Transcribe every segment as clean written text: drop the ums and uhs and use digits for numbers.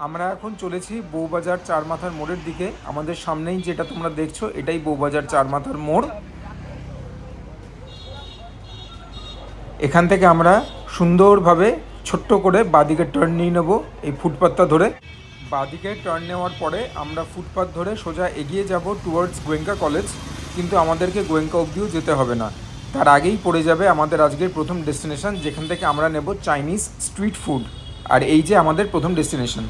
আমরা এখন চলেছি বউবাজার চার মাথার মোড়ের দিকে। আমাদের সামনেই যেটা তোমরা দেখছো এটাই বউবাজার চার মাথার মোড়। এখান থেকে আমরা সুন্দরভাবে ছোট্ট করে বাঁদিকে টার্ন নিয়ে নেব এই ফুটপাথটা ধরে। বাঁদিকে টার্ন নেওয়ার পরে আমরা ফুটপাথ ধরে সোজা এগিয়ে যাব টুয়ার্ডস গোয়েঙ্কা কলেজ। কিন্তু আমাদেরকে গোয়েঙ্কা অবধিও যেতে হবে না, তার আগেই পড়ে যাবে আমাদের আজকের প্রথম ডেস্টিনেশন, যেখান থেকে আমরা নেব চাইনিজ স্ট্রিট ফুড। আর এই যে আমাদের প্রথম ডেস্টিনেশন।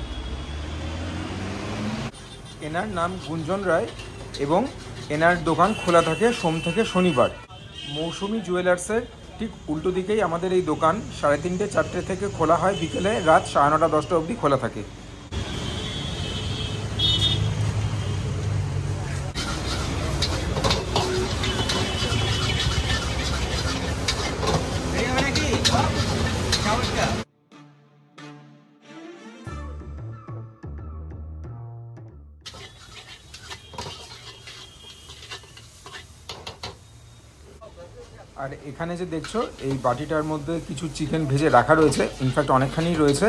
এনার নাম গুঞ্জন রায় এবং এনার দোকান খোলা থাকে সোম থেকে শনিবার। মৌসুমি জুয়েলার্সের ঠিক উল্টো দিকেই আমাদের এই দোকান। 3:30 4টে থেকে খোলা হয়, বিকেলে রাত 9:30 10টা অবধি খোলা থাকে। আর এখানে যে দেখছো এই বাটিটার মধ্যে কিছু চিকেন ভেজে রাখা রয়েছে, ইনফ্যাক্ট অনেকখানি রয়েছে।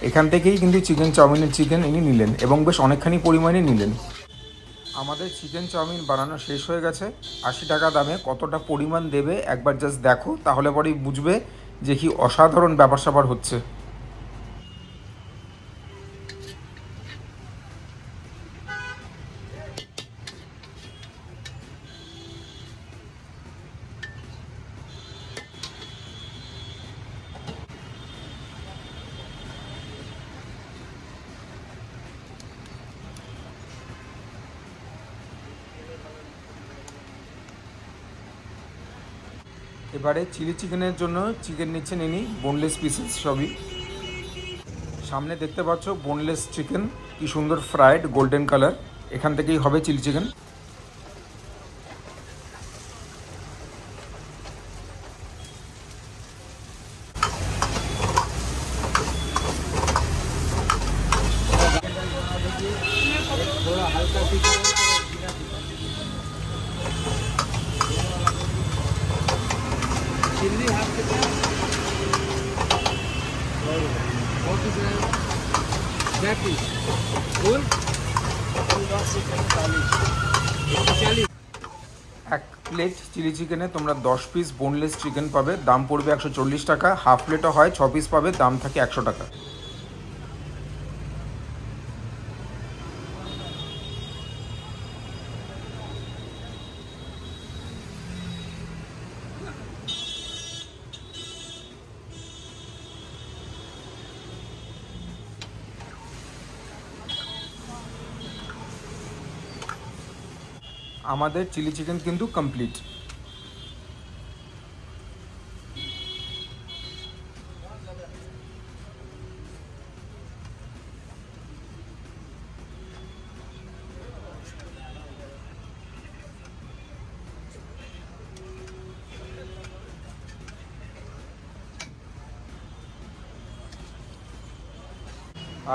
এখান থেকেই কিন্তু চিকেন চাউমিনের চিকেন ইনি নিলেন এবং বেশ অনেকখানি পরিমাণে নিলেন। আমাদের চিকেন চাউমিন বানানো শেষ হয়ে গেছে। 80 টাকা দামে কতটা পরিমাণ দেবে একবার জাস্ট দেখো, তাহলে পরেই বুঝবে যে কি অসাধারণ ব্যাপার স্যাপার হচ্ছে। এবারে চিলি চিকেনের জন্য চিকেন নিচ্ছেন ইনি, বোনলেস পিসেস সবই। সামনে দেখতে পাচ্ছ বোনলেস চিকেন, কি সুন্দর ফ্রাইড গোল্ডেন কালার। এখান থেকেই হবে চিলি চিকেন। এক প্লেট চিলি চিকেনে তোমরা 10 পিস বোনলেস চিকেন পাবে, দাম পড়বে 140 টাকা। হাফ প্লেটও হয়, 6 পিস পাবে, দাম থাকে 100 টাকা। আমাদের চিলি চিকেন কিন্তু কমপ্লিট।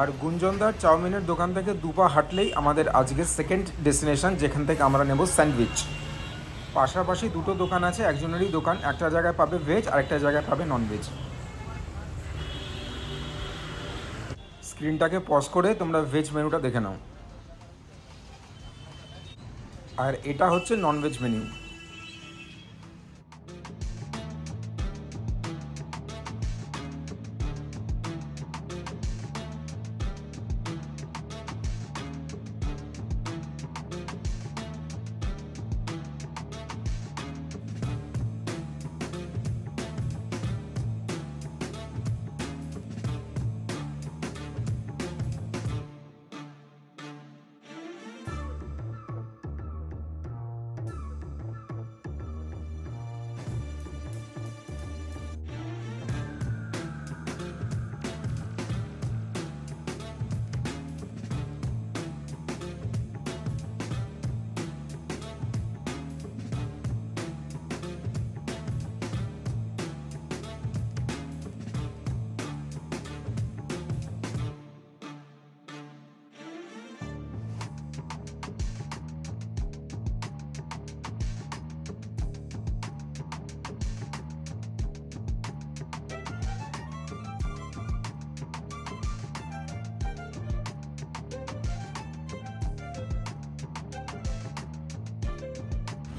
আর গুঞ্জনদার চাউমিনের দোকান থেকে দুপা হাঁটলেই আমাদের আজকের সেকেন্ড ডেস্টিনেশন, যেখান থেকে আমরা নেব স্যান্ডউইচ। পাশাপাশি দুটো দোকান আছে, একজনেরই দোকান। একটা জায়গায় পাবে ভেজ, আরেকটা জায়গায় পাবে ননভেজ। স্ক্রিনটাকে পজ করে তোমরা ভেজ মেনুটা দেখে নাও। আর এটা হচ্ছে ননভেজ মেনু।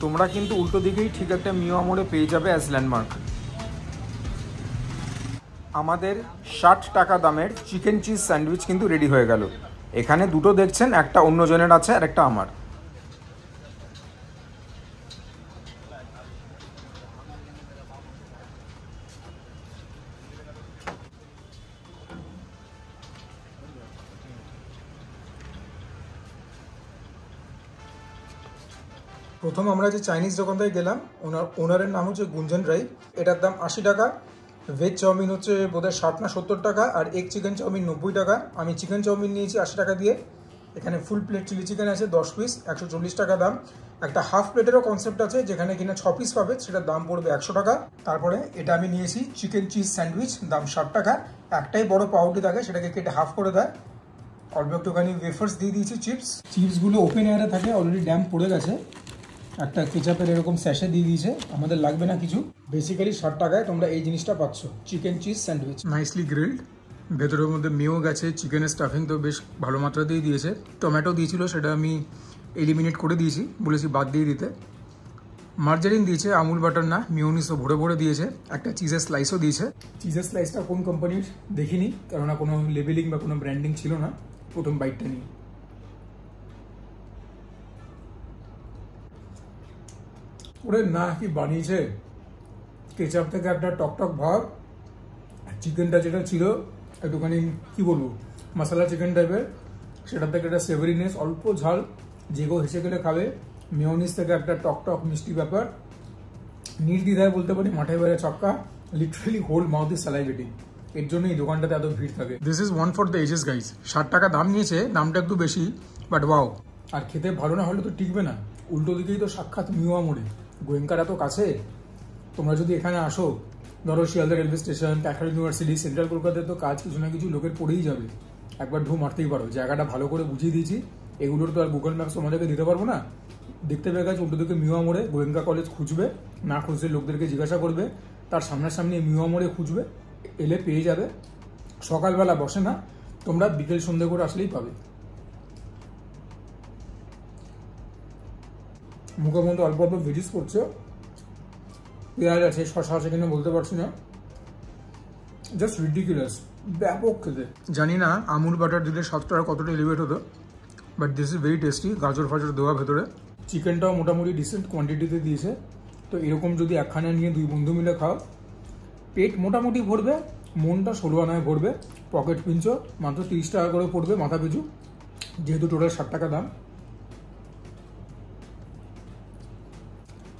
তোমরা কিন্তু উল্টো দিকেই ঠিক একটা মিও মোড়ে পেয়ে যাবে অ্যাজ ল্যান্ডমার্ক। আমাদের 60 টাকা দামের চিকেন চিজ স্যান্ডউইচ কিন্তু রেডি হয়ে গেল। এখানে দুটো দেখছেন, একটা অন্যজনের আছে আর একটা আমার। প্রথম আমরা যে চাইনিজ দোকানটায় গেলাম, ওনারের নাম হচ্ছে গুঞ্জন রাই। এটার দাম 80 টাকা। ভেজ চাউমিন হচ্ছে বোধহয় 60 না 70 টাকা, আর এগ চিকেন চাউমিন 90 টাকা। আমি চিকেন চাউমিন নিয়েছি 80 টাকা দিয়ে। এখানে ফুল প্লেট চিলি চিকেন আছে 10 পিস, 140 টাকা দাম। একটা হাফ প্লেটেরও কনসেপ্ট আছে, যেখানে কিনা 6 পিস পাবে, সেটার দাম পড়বে 100 টাকা। তারপরে এটা আমি নিয়েছি চিকেন চিজ স্যান্ডউইচ, দাম 60 টাকা। একটাই বড় পাউরুটি থাকে, সেটাকে কেটে হাফ করে দেয়। অল্প একটুখানি ওয়েফার্স দিয়ে দিয়েছি, চিপসগুলো ওপেন এয়ারে থাকে, অলরেডি ড্যাম্প পড়ে গেছে। একটা কেচাপের এরকম স্যাশে দিয়ে দিয়েছে, আমাদের লাগবে না কিছু। বেসিক্যালি 60 টাকায় তোমরা এই জিনিসটা পাচ্ছ, chicken cheese sandwich, nicely grilled. ভেতরের মধ্যে মেও গেছে, চিকেনের স্টাফিং তো বেশ ভালো মাত্রাতেই দিয়েছে। টমেটো দিয়েছিল, সেটা আমি এলিমিনেট করে দিয়েছি, বলেছি বাদ দিয়ে দিতে। মার্জারিন দিয়েছে, আমুল বাটার না, মিওনিসও ভরে ভরে দিয়েছে। একটা চিজের স্লাইসও দিয়েছে। চিজের স্লাইসটা কোন কোম্পানির দেখিনি, কেননা কোনো লেবেলিং বা কোনো ব্র্যান্ডিং ছিল না। প্রথম বাইটটা নিয়ে ওরে না, কি বানিয়েছে! কেচাপ থেকে একটা টকটক ভাব, চিকেনটা যেটা ছিল একটুখানি কি বলবো মশলা চিকেন টাইপের, সেটার থেকে একটা সেভারিনেস, অল্প ঝাল, যেগো হেসে গেলে খাবে। মেয়োনিজ থেকে একটা টকটক মিষ্টি ব্যাপার। নির্দ্বিধায় বলতে পারি মাঠে বাইরে ছক্কা, literally whole mouth is salivating. এর জন্য এই দোকানটাতে এত ভিড় থাকে। This is one for the ages guys. 60 টাকা দাম নিয়েছে, দামটা একটু বেশি, বাট ওয়াও। আর খেতে ভালো না হলে তো টিকবে না। উল্টো দিকেই তো সাক্ষাৎ মিওয়া মোড়ে, গোয়েঙ্কার এত কাছে। তোমরা যদি এখানে আসো, ধরো Sealdah railway station, Calcutta university, central কলকাতায় তো কাজ কিছু না কিছু লোকের পড়েই যাবে। একবার ঢু মারতেই পারো। জায়গাটা ভালো করে বুঝিয়ে দিয়েছি, এগুলোর তো আর গুগল ম্যাপস তোমাদেরকে দিতে পারবো না। দেখতে পেয়ে গেছে উল্টো দিকে মিওয়া মোড়ে, গোয়েঙ্কা কলেজ খুঁজবে, না খুঁজলে লোকদেরকে জিজ্ঞাসা করবে, তার সামনাসামনি মিওয়া মোড়ে খুঁজবে, এলে পেয়ে যাবে। সকালবেলা বসে না, তোমরা বিকেল সন্ধ্যে করে আসলেই পাবে। মুখের মধ্যে অল্প অল্প ভেজিস করছে, পেঁয়াজ আছে, শশা আছে কিনা বলতে পারছি না, জাস্ট রিডিকুলাস, ব্যাপক খেতে। জানি না আমুল বাটার দিলে স্বাদটা কতটা এলিভেট হতো, but this is very tasty. গাজর ফাজর দেওয়া ভেতরে, চিকেনটাও মোটামুটি ডিসেন্ট কোয়ান্টিটিতে দিয়েছে। তো এরকম যদি একখানা নিয়ে দুই বন্ধু মিলে খাও, পেট মোটামুটি ভরবে, মনটা 16 আনায় ভরবে। পকেট পিঞ্চো মাত্র 30 টাকা করে পড়বে মাথা পিছু, যেহেতু টোটাল 60 টাকা দাম।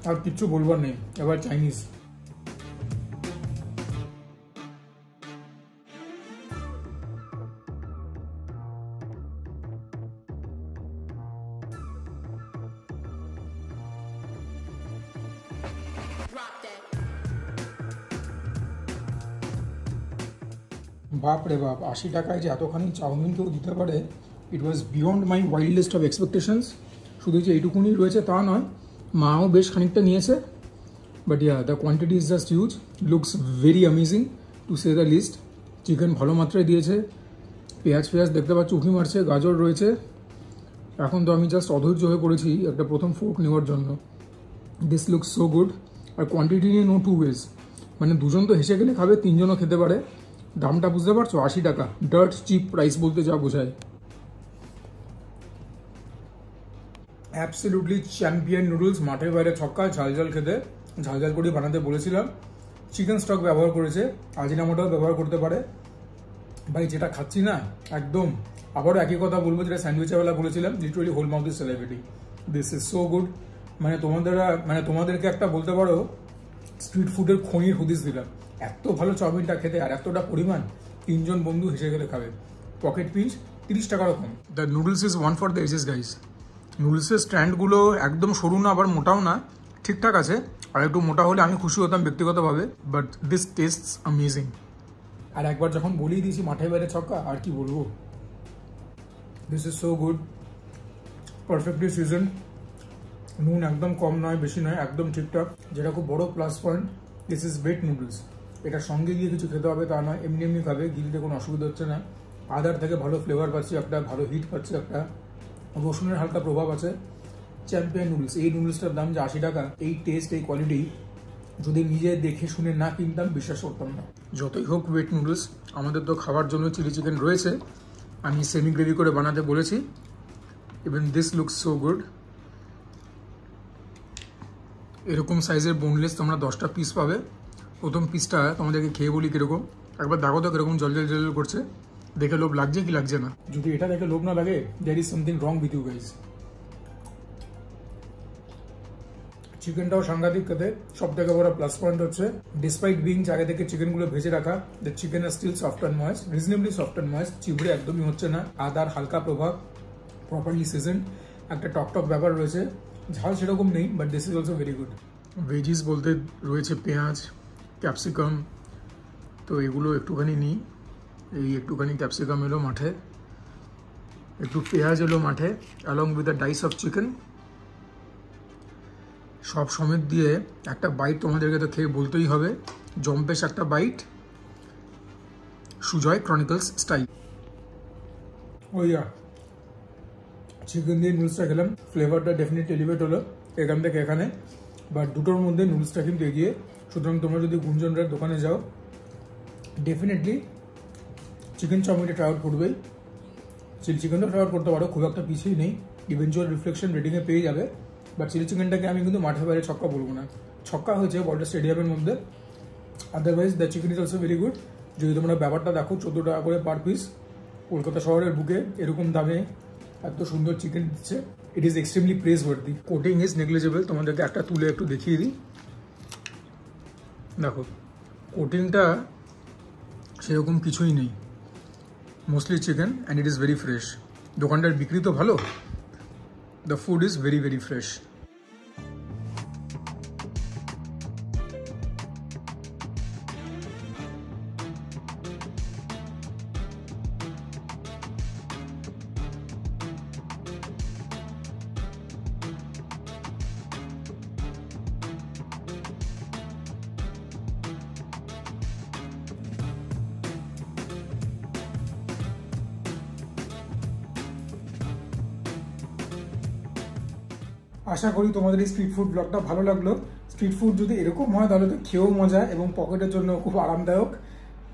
আর কিচ্ছু বলবার নেই। এবার চাইনিজ। বাপ রে বাপ, 80 টাকায় যে এতখানি চাউমিন কেউ দিতে পারে, it was beyond my wildest of expectations. শুধু যে এইটুকুনি রয়েছে তা নয়, মাও বেশ খানিকটা নিয়েছে। But yeah, the quantity is just huge, looks very amazing to say the least. Chicken ভালো মাত্রায় দিয়েছে, পেঁয়াজ দেখতে পাচ্ছি উঁকি মারছে, গাজর রয়েছে। এখন তো আমি জাস্ট অধৈর্য হয়ে পড়েছি একটা প্রথম ফোর্ক নেওয়ার জন্য। This looks so good. আর কোয়ান্টিটি নিয়ে নো টু ওয়েজ, মানে দুজন তো হেসে গেলে খাবে, তিনজনও খেতে পারে। দামটা বুঝতে পারছো, 80 টাকা, ডার্ট চিপ প্রাইস বলতে যা বোঝায়। অ্যাবসলিউটলি চ্যাম্পিয়ন নুডলস, মাঠের বাইরে ছক্কা, ঝাল খেতে। ঝাল করে বানাতে বলেছিলাম। চিকেন স্টক ব্যবহার করেছে, আজিনামোটাও ব্যবহার করতে পারে। ভাই যেটা খাচ্ছি না, একদম আবারও একই কথা বলবো যেটা স্যান্ডউইচের বেলা বলেছিলাম, literally whole mouth is celebrity. This is so good. তোমাদেরকে একটা বলতে পারো স্ট্রিট ফুডের খনির হদিস দিলাম। এত ভালো চাউমিনটা খেতে, আর এতটা পরিমাণ, তিনজন বন্ধু হেসে গেলে খাবে। পকেট পিঞ্চ 30 টাকার কম। The noodles is one for the ages guys. নুডলসের স্ট্যান্ডগুলো একদম সরু না, আবার মোটাও না, ঠিকঠাক আছে। আর একটু মোটা হলে আমি খুশি হতাম ব্যক্তিগতভাবে, বাট দিস টেস্টস অ্যামেজিং। আর একবার যখন বলেই দিয়েছি মাঠের বাইরে ছক্কা, আর কি বলবো। This is so good, perfectly seasoned. নুন একদম কম নয়, বেশি নয়, একদম ঠিকঠাক, যেটা খুব বড় plus point. This is great noodles. এটার সঙ্গে গিয়ে কিছু খেতে হবে তা নয়, এমনি খাবে, গিলতে কোনো অসুবিধা হচ্ছে না। আদার থেকে ভালো ফ্লেভার পাচ্ছি, একটা ভালো হিট পাচ্ছি, একটা রসুনের হালকা প্রভাব আছে। চ্যাম্পিয়ন নুডলস, এই নুডলসটার দাম যে 80 টাকা, এই টেস্ট এই কোয়ালিটি যদি নিজে দেখে শুনে না কিনতাম বিশ্বাস করতাম না। যতই হোক ওয়েট নুডলস, আমাদের তো খাওয়ার জন্য চিলি চিকেন রয়েছে, আমি সেমি গ্রেভি করে বানাতে বলেছি। Even this looks so good. এরকম সাইজের বোনলেস তোমরা 10টা পিস পাবে। প্রথম পিসটা তোমাদেরকে খেয়ে বলি কীরকম, একবার দেখো তো কীরকম জল জল জল করছে, দেখে লোভ লাগছে কি লাগছে না। যদি এটা দেখে লোভ না লাগে, there is something wrong with you guys. চিকেনটাও সাংঘাতিক খেতে। সব থেকে বড় প্লাস পয়েন্ট হচ্ছে ডিসপাইট বিং আগে থেকে চিকেনগুলো ভেজে রাখা, the chicken are still soft and moist, reasonably soft and moist, চিবড়ে একদমই হচ্ছে না। আদার হালকা প্রভাব, প্রপারলি সিজন, একটা টক টক ব্যাপার রয়েছে। ঝাল সেরকম নেই, but this is also very good. Veggies বলতে রয়েছে পেঁয়াজ, ক্যাপসিকাম, তো এগুলো একটুখানি নিই। এই একটুখানি ক্যাপসিকাম এলো মাঠে, একটু পেঁয়াজ এলো মাঠে, along with the dice of chicken, সব সমেত দিয়ে একটা বাইট তোমাদেরকে তো খেয়ে বলতেই হবে, জম্পেশ একটা বাইট, সুজয় ক্রনিকলস স্টাইল। ওইয়া চিকেন দিয়ে নুডলসটা খেলাম, ফ্লেভারটা ডেফিনেটলি এলিভেট হলো এখান থেকে এখানে, বাট দুটোর মধ্যে নুডলসটা কিন্তু এগিয়ে। সুতরাং তোমরা যদি গুঞ্জনরার দোকানে যাও, ডেফিনেটলি চিকেন চাউমিনটা ট্রাই আউট করবেই। চিলি চিকেনটাও ট্রাই আউট করতে পারো, খুব একটা পিছিয়ে নেই, ইভেনচুয়াল রিফ্লেকশন রেটিংয়ে পেয়ে যাবে। বাট চিলি চিকেনটাকে আমি কিন্তু মাঠের বাইরে ছক্কা বলবো না, ছক্কা হয়েছে বলটা স্টেডিয়ামের মধ্যে। Otherwise the chicken is also very good. যদি তোমরা ব্যাপারটা দেখো, 14 টাকা করে পার পিস, কলকাতা শহরের বুকে এরকম দামে এত সুন্দর চিকেন দিচ্ছে, it is extremely praiseworthy. Coating is negligible, তোমাদেরকে একটা তুলে একটু দেখিয়ে দিই। দেখো কোটিংটা সেরকম কিছুই নেই, mostly chicken and it is very fresh. দোকানটার বিক্রি তো ভালো, the food is very very fresh. আশা করি তোমাদের এই স্ট্রিট ফুড ব্লগটা ভালো লাগলো। স্ট্রিট ফুড যদি এরকম হয় তাহলে তো খেয়েও মজা এবং পকেটের জন্য খুব আরামদায়ক।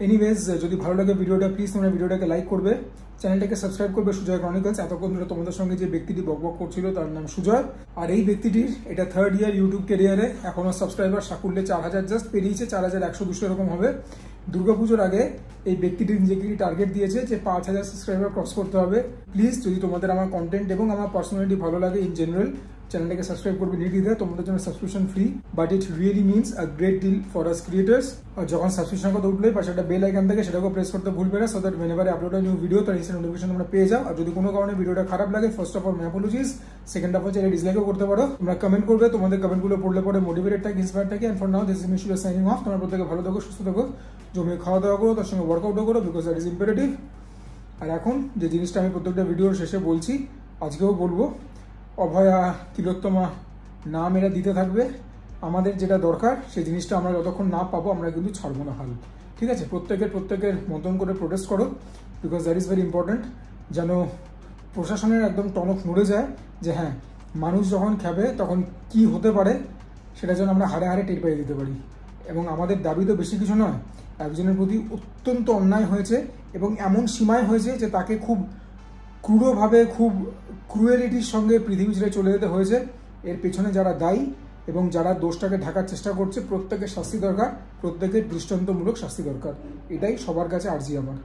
এনিওয়েজ, যদি ভালো লাগে ভিডিওটা, প্লিজ তোমরা ভিডিওটাকে লাইক করবে, চ্যানেলটাকে সাবস্ক্রাইব করবে সুজয় ক্রনিকলস। এতক্ষণ ধরে তোমাদের সঙ্গে যে ব্যক্তিটি বকবক করছিল তার নাম সুজয়, আর এই ব্যক্তিটির এটা 3rd ইয়ার ইউটিউব ক্যারিয়ারে। এখনো সাবস্ক্রাইবার সাকুল্যে 4000 জাস্ট পেরিয়েছে, 4100-200 এরকম হবে। দুর্গাপুজোর আগে এই ব্যক্তিটি নিজেকে টার্গেট দিয়েছে যে 5000 সাবস্ক্রাইবার ক্রস করতে হবে। প্লিজ, যদি তোমাদের আমার কন্টেন্ট এবং আমার পার্সোনালিটি ভালো লাগে ইন জেনারেল, চ্যানেলটাকে সাবস্ক্রাইব করবে নির্দ্বিধায়। তোমাদের জন্য subscription free, but it really means a great deal for us creators. আর যখন সাবস্ক্রিপশন কথা উঠলে পাশে একটা বেল আইকন থাকে, সেটাকেও প্রেস করতে ভুলবে না, so that whenever I upload a new video তার ইনস্ট্যান্ট নোটিফিকেশন তোমরা পেয়ে যাও। আর যদি কোনো কারণে ভিডিওটা খারাপ লাগে, first of all my apologies, second of all চাইলে ডিসলাইকও করতে পারো। তোমরা কমেন্ট করবে, তোমাদের কমেন্টগুলো পড়লে পরে মোটিভেটেড থাকে, ইন্সপায়ার থাকে। And for now this is Mishul signing off. তোমরা প্রত্যেকে ভালো থাকো, সুস্থ থাকো, জমিয়ে খাওয়া দাওয়া করো, তার সঙ্গে ওয়ার্কআউটও করো, বিকজ দ্যাট ইজ ইম্পারেটিভ। আর এখন যে জিনিসটা আমি প্রত্যেকটা ভিডিওর শেষে বলছি, আজকেও বলবো, অভয়া তিলোত্তমা নাম এরা দিতে থাকবে। আমাদের যেটা দরকার সেই জিনিসটা আমরা যতক্ষণ না পাবো আমরা কিন্তু ছাড়বো না হাল, ঠিক আছে? প্রত্যেকের মতন করে প্রোটেস্ট করো, because that is very important. যেন প্রশাসনের একদম টনক নড়ে যায় যে হ্যাঁ, মানুষ যখন খাবে তখন কি হতে পারে সেটা যেন আমরা হাড়ে হাড়ে টের পেয়ে দিতে পারি। এবং আমাদের দাবি তো বেশি কিছু নয়, একজনের প্রতি অত্যন্ত অন্যায় হয়েছে এবং এমন সীমায় হয়েছে যে তাকে খুব ক্রূরভাবে, খুব ক্রুয়েলিটির সঙ্গে পৃথিবী ছেড়ে চলে যেতে হয়েছে। এর পেছনে যারা দায়ী এবং যারা দোষটাকে ঢাকার চেষ্টা করছে, প্রত্যেকের শাস্তি দরকার, প্রত্যেকের দৃষ্টান্তমূলক শাস্তি দরকার। এটাই সবার কাছে আর্জি আমার।